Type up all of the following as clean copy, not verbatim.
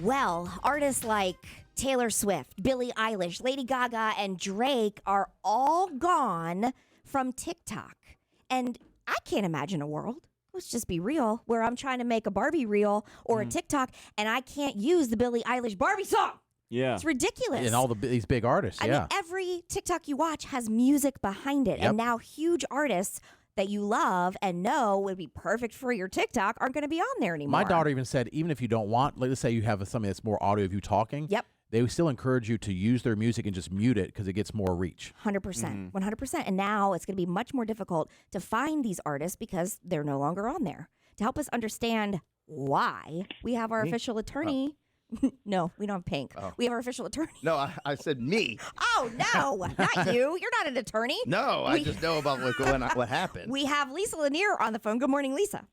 Well, artists like Taylor Swift, Billie Eilish, Lady Gaga, and Drake are all gone from TikTok. And I can't imagine a world, let's just be real, where I'm trying to make a Barbie reel or a TikTok and I can't use the Billie Eilish Barbie song. Yeah. It's ridiculous. And all these big artists, I yeah. mean, every TikTok you watch has music behind it. Yep. And now huge artists that you love and know would be perfect for your TikTok aren't going to be on there anymore. My daughter even said, even if you don't want, like, let's say you have something that's more audio of you talking. Yep. They would still encourage you to use their music and just mute it because it gets more reach. 100%. 100%. And now it's going to be much more difficult to find these artists because they're no longer on there. To help us understand why, we have our official attorney. No, we don't have Pink. We have our official attorney. No, I said me. Oh, no, not you. You're not an attorney. No, I just know about what happened. We have Lisa Lanier on the phone. Good morning, Lisa.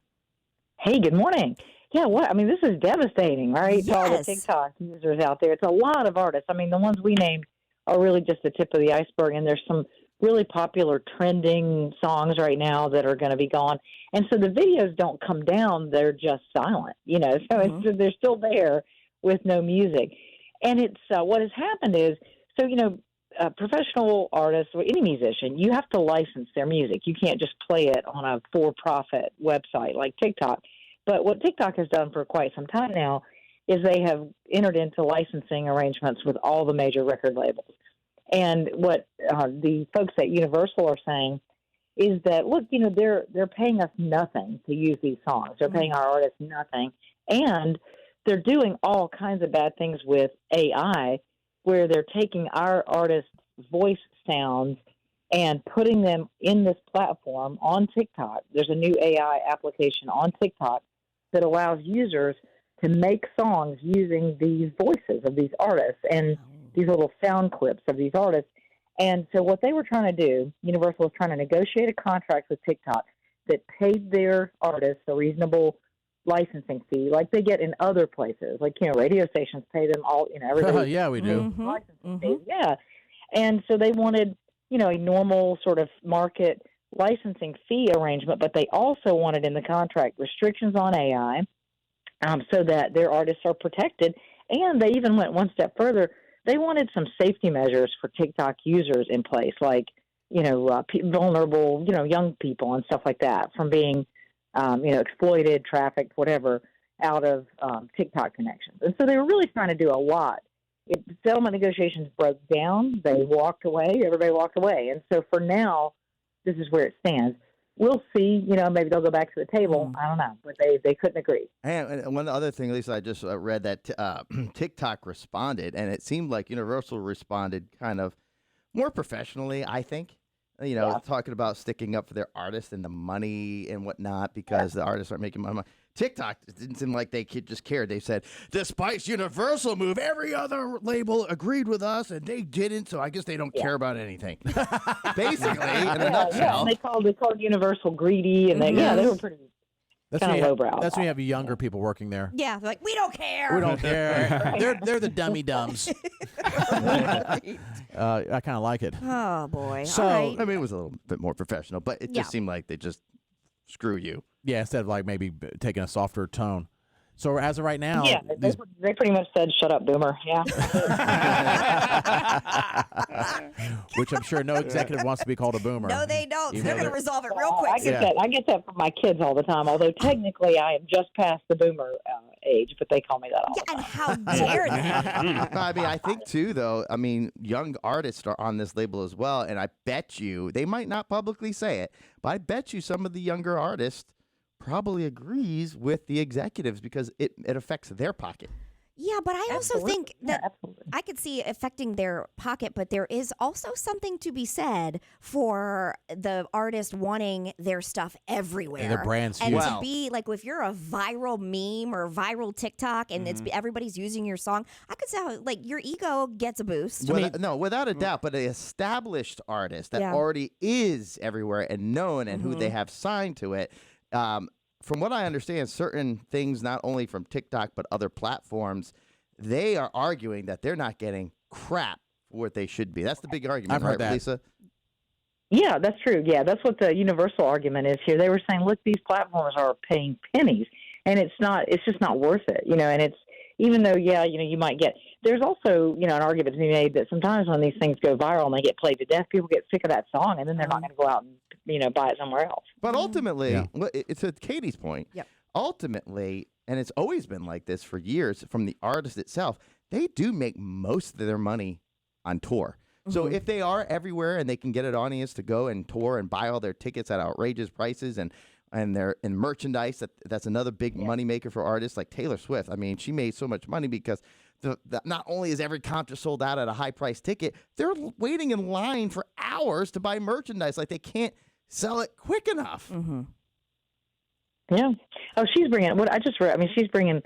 Hey, good morning. Yeah, this is devastating, right? To all the Yes. TikTok users out there. It's a lot of artists. I mean, the ones we named are really just the tip of the iceberg, and there's some really popular trending songs right now that are going to be gone. And so the videos don't come down. They're just silent, so they're still there with no music. And it's what has happened is, professional artists or any musician, you have to license their music. You can't just play it on a for-profit website like TikTok. But what TikTok has done for quite some time now is they have entered into licensing arrangements with all the major record labels. And what the folks at Universal are saying is that, look, they're paying us nothing to use these songs. They're paying our artists nothing. And they're doing all kinds of bad things with AI where they're taking our artists' voice sounds and putting them in this platform on TikTok. There's a new AI application on TikTok that allows users to make songs using these voices of these artists and these little sound clips of these artists. And so what they were trying to do, Universal was trying to negotiate a contract with TikTok that paid their artists a reasonable licensing fee like they get in other places. Like, radio stations pay them all, everybody. Yeah, we do. Licensing fees. Yeah. And so they wanted, a normal sort of market licensing fee arrangement, but they also wanted in the contract restrictions on AI so that their artists are protected. And they even went one step further. They wanted some safety measures for TikTok users in place, like, vulnerable, young people and stuff like that from being, exploited, trafficked, whatever, out of TikTok connections. And so they were really trying to do a lot. Settlement negotiations broke down. They walked away. Everybody walked away. And so for now, this is where it stands. We'll see. Maybe they'll go back to the table. I don't know. But they couldn't agree. And one other thing, Lisa, I just read that TikTok responded, and it seemed like Universal responded kind of more professionally, I think. Talking about sticking up for their artists and the money and whatnot because the artists aren't making money. TikTok didn't seem like they just cared. They said, despite Universal move, every other label agreed with us, and they didn't, so I guess they don't care about anything. Basically, in a nutshell. Yeah. They called Universal greedy, and they were pretty kind of lowbrow. That's when you have younger people working there. Yeah, they're like, we don't care. We don't care. They're the dummy dumbs. I kind of like it. Oh, boy. So, all right. I mean, it was a little bit more professional, but it just seemed like they just screw you. Yeah, instead of like maybe taking a softer tone. So as of right now, they pretty much said, "Shut up, Boomer." Yeah. which I'm sure no executive wants to be called a boomer. No, they don't. Even They're though going to resolve it real quick. I get that from my kids all the time. Although technically, I am just past the Boomer age, but they call me that all the time. And how dare they? I mean, I think too, though. I mean, young artists are on this label as well, and I bet you they might not publicly say it, but I bet you some of the younger artists probably agrees with the executives because it affects their pocket. Yeah, but I also think that absolutely. I could see it affecting their pocket, but there is also something to be said for the artist wanting their stuff everywhere. And their brand's and huge. to be like, if you're a viral meme or viral TikTok and everybody's using your song, I could see how like your ego gets a boost. No, without a doubt, but an established artist that already is everywhere and known and who they have signed to it. From what I understand, certain things, not only from TikTok, but other platforms, they are arguing that they're not getting crap for what they should be. That's the big argument, I've heard that. Lisa? Yeah, that's true. Yeah, that's what the universal argument is here. They were saying, look, these platforms are paying pennies, and it's just not worth it, and even though, you might get, there's also, an argument to be made that sometimes when these things go viral and they get played to death, people get sick of that song and then they're not going to go out and, buy it somewhere else. But ultimately, it's to Katie's point. Yep. Ultimately, and it's always been like this for years from the artist itself, they do make most of their money on tour. So if they are everywhere and they can get an audience to go and tour and buy all their tickets at outrageous prices and their merchandise, that's another big money maker for artists like Taylor Swift. I mean, she made so much money because not only is every concert sold out at a high price ticket, they're waiting in line for hours to buy merchandise. Like they can't sell it quick enough. Yeah. Oh, she's bringing, what I just read, she's bringing,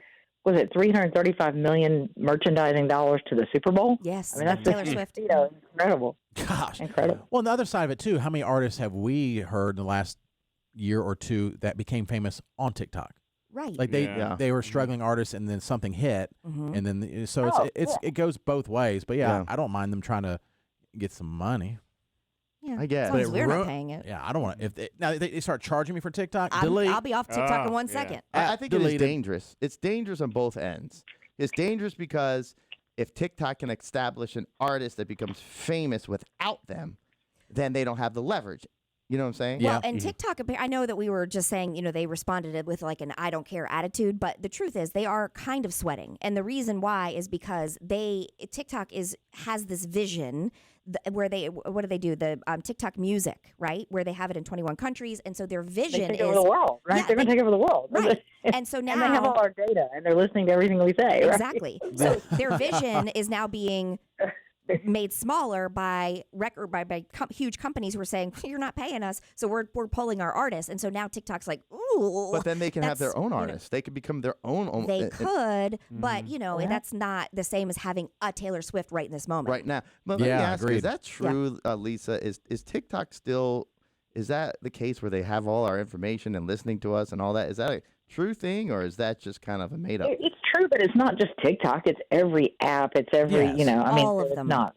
was it $335 million merchandising dollars to the Super Bowl? Yes. That's Taylor Swift. Incredible. Gosh. Incredible. Well, on the other side of it, too, how many artists have we heard in the last year or two that became famous on TikTok? Right. Like they were struggling artists, and then something hit, and then it goes both ways. But I don't mind them trying to get some money. Yeah, I guess. as long as we're not paying it. Yeah, I don't want to. Now they start charging me for TikTok, delete. I'll be off TikTok in 1 second. I think it is Deleted. dangerous. It's dangerous on both ends. It's dangerous because if TikTok can establish an artist that becomes famous without them, then they don't have the leverage. You know what I'm saying? Well, and TikTok, I know that we were just saying, they responded with like an I don't care attitude, but the truth is they are kind of sweating. And the reason why is because TikTok has this vision where what do they do? The TikTok music, right? Where they have it in 21 countries. And so their vision they take over the world, right? They're going to take over the world. Right. And so now. And they have all our data and they're listening to everything we say. Exactly. Right? So their vision is now being made smaller by huge companies who are saying you're not paying us, so we're pulling our artists, and so now TikTok's like, ooh. But then they can have their own artists. They could become their own. They could, but that's not the same as having a Taylor Swift right in this moment. Right now. But let me ask you, agreed. is that true, Lisa? Is TikTok still? Is that the case where they have all our information and listening to us and all that? Is that a true thing, or is that just kind of a made up? It's true, but it's not just TikTok. It's every app. It's every, all of them. Not.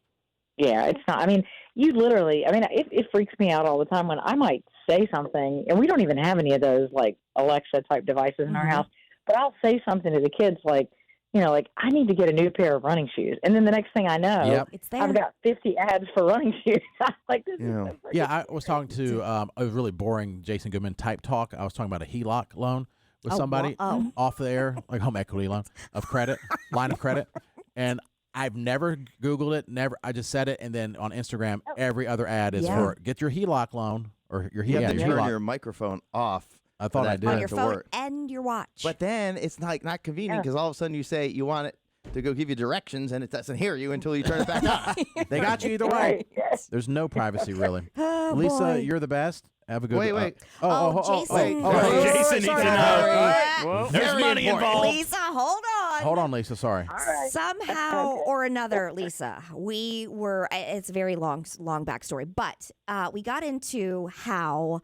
Yeah, it's not. You literally, it freaks me out all the time when I might say something, and we don't even have any of those like Alexa type devices in our house, but I'll say something to the kids like, I need to get a new pair of running shoes. And then the next thing I know, it's there. I've got 50 ads for running shoes. I'm like, this is so I was talking to a really boring Jason Goodman type talk. I was talking about a HELOC loan with somebody off the air, like home equity loan of credit, line of credit. And I've never Googled it, I just said it. And then on Instagram, every other ad is for get your HELOC loan or your You have to turn HELOC. your microphone off. I thought I did. On your to phone work. and your watch. But then it's not convenient because all of a sudden you say you want it to go give you directions and it doesn't hear you until you turn it back on. They got you either way. There's no privacy, really. Oh, Lisa, boy. you're the best. Have a good Wait. Jason. Jason needs to know. Well, There's very money important. involved. Lisa, hold on. Hold on, Lisa. Sorry. Somehow or another, Lisa, we were, it's a very long backstory, but we got into how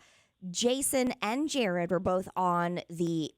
Jason and Jared were both on the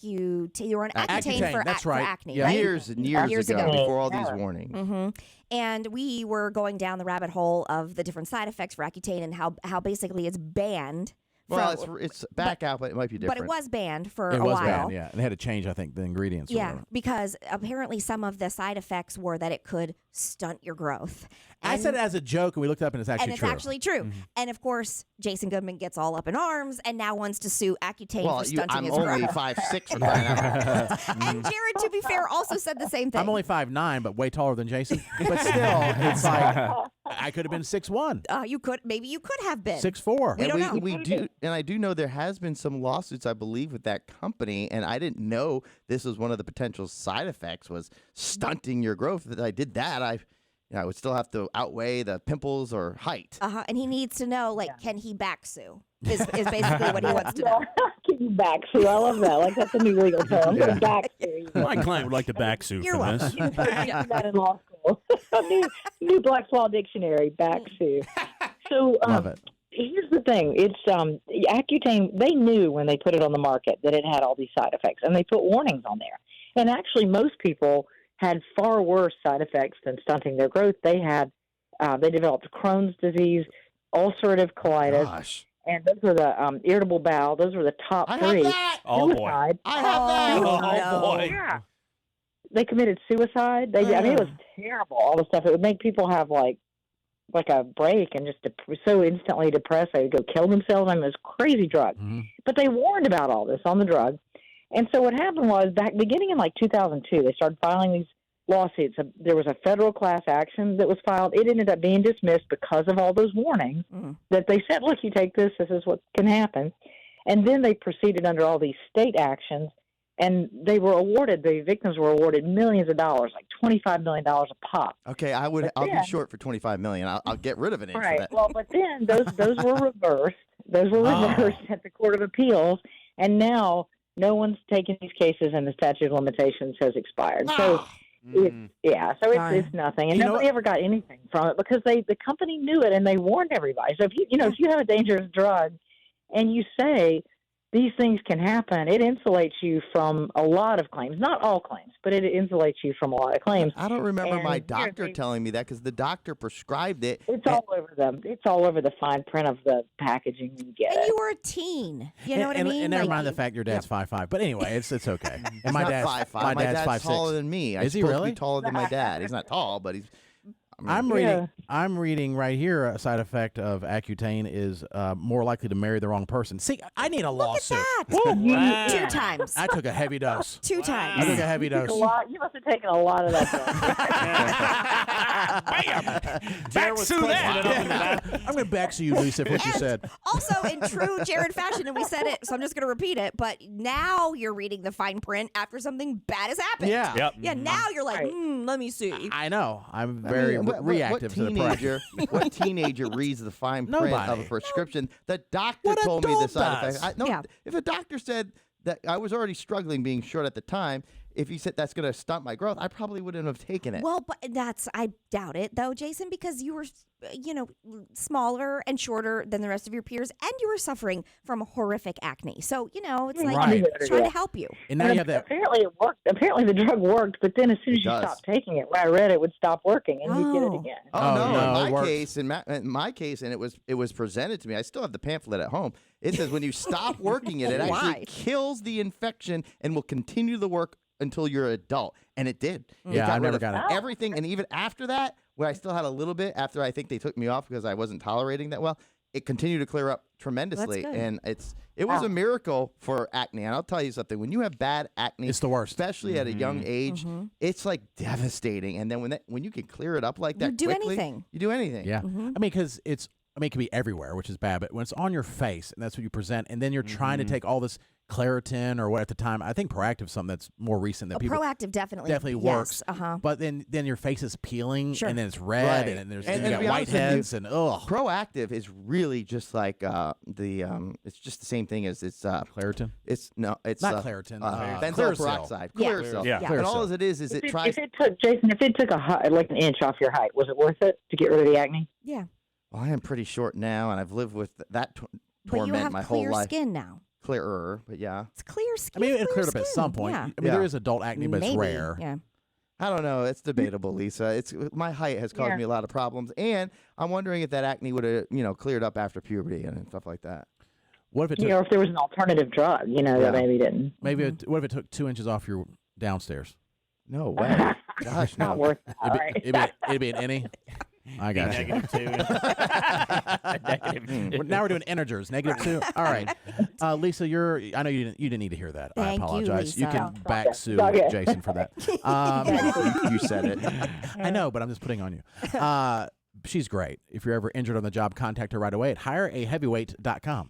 you were on Accutane for acne, Yeah. right? Years and years ago, before all these warnings. And we were going down the rabbit hole of the different side effects for Accutane and how basically it's banned. Well, it's back out, but it might be different. But it was banned for It a was while. bad, yeah. And they had to change, I think, the ingredients. or Yeah, whatever. because apparently some of the side effects were that it could stunt your growth. I said it as a joke, and we looked up, and it's actually and it's true. actually true. And of course, Jason Goodman gets all up in arms and now wants to sue Accutane for stunting I'm his only growth. 5'6" for crying out loud. And Jared, to be fair, also said the same thing. I'm only 5'9", but way taller than Jason. But still, it's like I could have been 6'1", Maybe you could have been 6'4". We don't know. We do, and I do know there has been some lawsuits, I believe, with that company, and I didn't know this was one of the potential side effects was stunting your growth. That I did that, I would still have to outweigh the pimples or height. And he needs to know, can he back sue? Is basically what he wants to know. Can you back sue? I love that. Like, that's a new legal term. Yeah. Back sue. My client would like to back sue You're for this. welcome. That in law school. new Black's Law Dictionary, back sue. So, Love it. here's the thing. It's Accutane, they knew when they put it on the market that it had all these side effects, and they put warnings on there. And actually, most people had far worse side effects than stunting their growth. They developed Crohn's disease, ulcerative colitis, Gosh. and those were the irritable bowel. Those were the top I three. have that. Oh, boy. Suicide. I have that. Oh, no. boy. Yeah. they committed suicide. I mean, it was terrible. All the stuff. It would make people have like a break and just so instantly depressed they would go kill themselves. I mean, it was a crazy drug. Mm-hmm. But they warned about all this on the drug. And so what happened was beginning in like 2002, they started filing these lawsuits. There was a federal class action that was filed. It ended up being dismissed because of all those warnings that they said, look, you take this is what can happen. And then they proceeded under all these state actions, and the victims were awarded millions of dollars, like $25 million a pop. Okay, I'll be short for $25 million. I'll get rid of an inch for Right. that. Well, but then those were reversed. Those were reversed at the Court of Appeals, and now no one's taken these cases, and the statute of limitations has expired. So, it's nothing, and nobody ever got anything from it because the company knew it and they warned everybody. So if you have a dangerous drug, and you say these things can happen, it insulates you from a lot of claims. Not all claims, but it insulates you from a lot of claims. I don't remember my doctor telling me that because the doctor prescribed it. It's all over them. It's all over the fine print of the packaging when you get And it. you were a teen. You know what I mean? And never mind the fact your dad's 5'5". But anyway, it's okay. And my dad's 5'5". My dad's 5'6". taller than me. Is he supposed to really? be taller than my dad. He's not tall, but he's. I'm reading right here a side effect of Accutane is more likely to marry the wrong person. See, I need a lawsuit. Look at that. 2 times. I took a heavy dose. 2 times. I took a heavy dose. You must have taken a lot of that Back to that. I'm going to back to you, Lisa, for what you said. Also, in true Jared fashion, and we said it, so I'm just going to repeat it, but now you're reading the fine print after something bad has happened. Yeah. Yep. Yeah, now you're like, let me see. I know. I'm very reactive to the pressure. What teenager reads the fine print of a Nobody. prescription? The doctor What told me the adult side does? effects. If a doctor said that I was already struggling being short at the time, if he said that's going to stunt my growth, I probably wouldn't have taken it. Well, but I doubt it, though, Jason, because you were, smaller and shorter than the rest of your peers, and you were suffering from horrific acne. So, it's like Right. trying to help you. And now you have that. Apparently it worked. Apparently the drug worked, but then as soon as you stopped taking it, when I read it would stop working and you'd get it again. Oh, no! no, it In works. my case, and it was presented to me. I still have the pamphlet at home. It says when you stop working it, it Why? actually kills the infection and will continue the work until you're an adult. And it did. Yeah, I never got it. Everything, and even after that, where I still had a little bit after I think they took me off because I wasn't tolerating that well, it continued to clear up tremendously. good. And it was a miracle for acne. And I'll tell you something: when you have bad acne, It's the worst. especially at a young age. It's like devastating. And then when you can clear it up like that, You do quickly, anything. You do anything. Yeah. I mean, because it can be everywhere, which is bad. But when it's on your face and that's what you present, and then you're trying to take all this Claritin or what at the time, I think Proactive is something that's more recent that people Proactive definitely works. Uh-huh. But then your face is peeling, Sure. and then it's red, Right. and then And you to got be honest with you, whiteheads, and Proactive is really just like it's just the same thing as Claritin. it's Not Claritin. benzoyl Clearasil. peroxide. Yeah. Clearasil. Yeah. And all Clearasil. it is If it tries. it took Jason, if it took like an inch off your height, was it worth it to get rid of the acne? Yeah. Well, I am pretty short now, and I've lived with that But you torment have my whole clear life. skin now. Clearer, but yeah. It's clear I skin. mean, it clear cleared up at skin. some point. Yeah. I mean, Yeah. there is adult acne, but it's Maybe. rare. Yeah. I don't know. It's debatable, Lisa. It's my height has caused me a lot of problems, and I'm wondering if that acne would have cleared up after puberty and stuff like that. What if it took? Or if there was an alternative drug, that maybe didn't. What if it took 2 inches off your downstairs? No way. Gosh, Not no. worth it. All right. It'd be an innie. I got you. -2. Well, now we're doing integers. -2. All right, Lisa, I know you didn't need to hear that. I Thank you, apologize. You Lisa. can back sue Okay. Jason for that. You said it. I know, but I'm just putting on you. She's great. If you're ever injured on the job, contact her right away at hireaheavyweight.com.